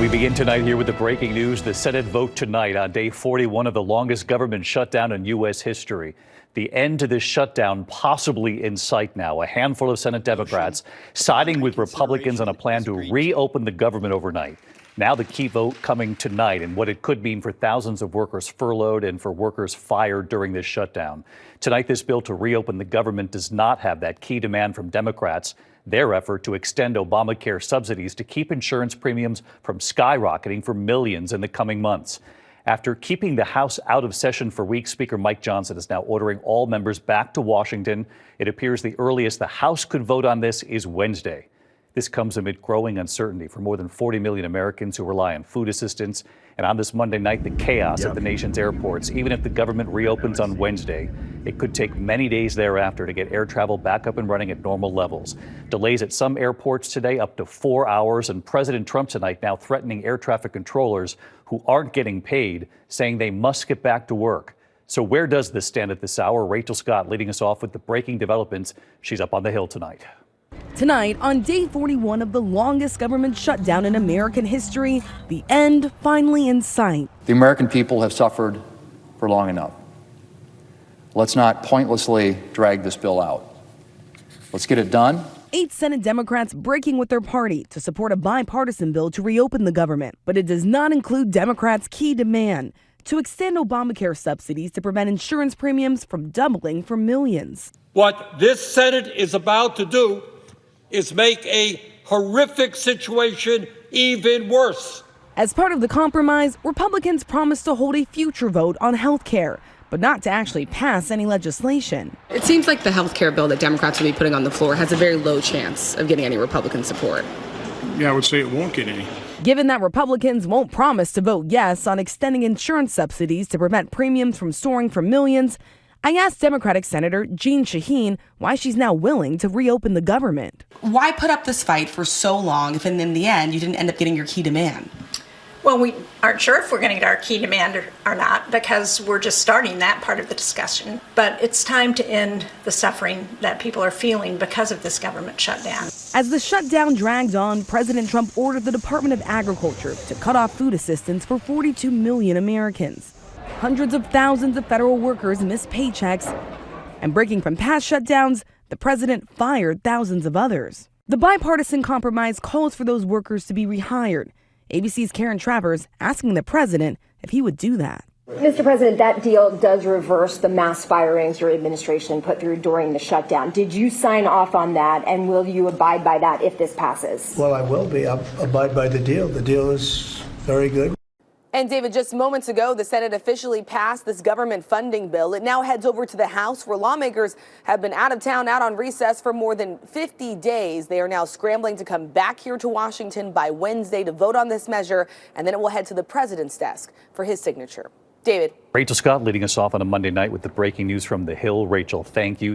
We begin tonight here with the breaking news. The Senate vote tonight on day 41 of the longest government shutdown in U.S. history. The end to this shutdown possibly in sight now. A handful of Senate Democrats siding with Republicans on a plan to reopen the government overnight. Now the key vote coming tonight and what it could mean for thousands of workers furloughed and for workers fired during this shutdown. Tonight, this bill to reopen the government does not have that key demand from Democrats. Their effort to extend Obamacare subsidies to keep insurance premiums from skyrocketing for millions in the coming months. After keeping the House out of session for weeks, Speaker Mike Johnson is now ordering all members back to Washington. It appears the earliest the House could vote on this is Wednesday. This comes amid growing uncertainty for more than 40 million Americans who rely on food assistance. And on this Monday night, the chaos at the nation's airports. Even if the government reopens on Wednesday, it could take many days thereafter to get air travel back up and running at normal levels. Delays at some airports today up to 4 hours, and President Trump tonight now threatening air traffic controllers who aren't getting paid, saying they must get back to work. So where does this stand at this hour? Rachel Scott leading us off with the breaking developments. She's up on the Hill tonight. Tonight, on day 41 of the longest government shutdown in American history, the end finally in sight. The American people have suffered for long enough. Let's not pointlessly drag this bill out. Let's get it done. 8 Senate Democrats breaking with their party to support a bipartisan bill to reopen the government. But it does not include Democrats' key demand to extend Obamacare subsidies to prevent insurance premiums from doubling for millions. What this Senate is about to do is make a horrific situation even worse. As part of the compromise, Republicans promised to hold a future vote on health care, but not to actually pass any legislation. It seems like the health care bill that Democrats will be putting on the floor has a very low chance of getting any Republican support. Yeah, I would say it won't get any. Given that Republicans won't promise to vote yes on extending insurance subsidies to prevent premiums from soaring for millions, I asked Democratic Senator Jeanne Shaheen why she's now willing to reopen the government. Why put up this fight for so long if in the end you didn't end up getting your key demand? Well, we aren't sure if we're going to get our key demand or not because we're just starting that part of the discussion. But it's time to end the suffering that people are feeling because of this government shutdown. As the shutdown dragged on, President Trump ordered the Department of Agriculture to cut off food assistance for 42 million Americans. Hundreds of thousands of federal workers missed paychecks, and breaking from past shutdowns, the president fired thousands of others. The bipartisan compromise calls for those workers to be rehired. ABC's Karen Travers asking the president if he would do that. Mr. President, that deal does reverse the mass firings your administration put through during the shutdown. Did you sign off on that, and will you abide by that if this passes? Well, I will be. I'll abide by the deal. The deal is very good. And David, just moments ago, the Senate officially passed this government funding bill. It now heads over to the House, where lawmakers have been out of town, out on recess for more than 50 days. They are now scrambling to come back here to Washington by Wednesday to vote on this measure, and then it will head to the president's desk for his signature. David. Rachel Scott leading us off on a Monday night with the breaking news from the Hill. Rachel, thank you.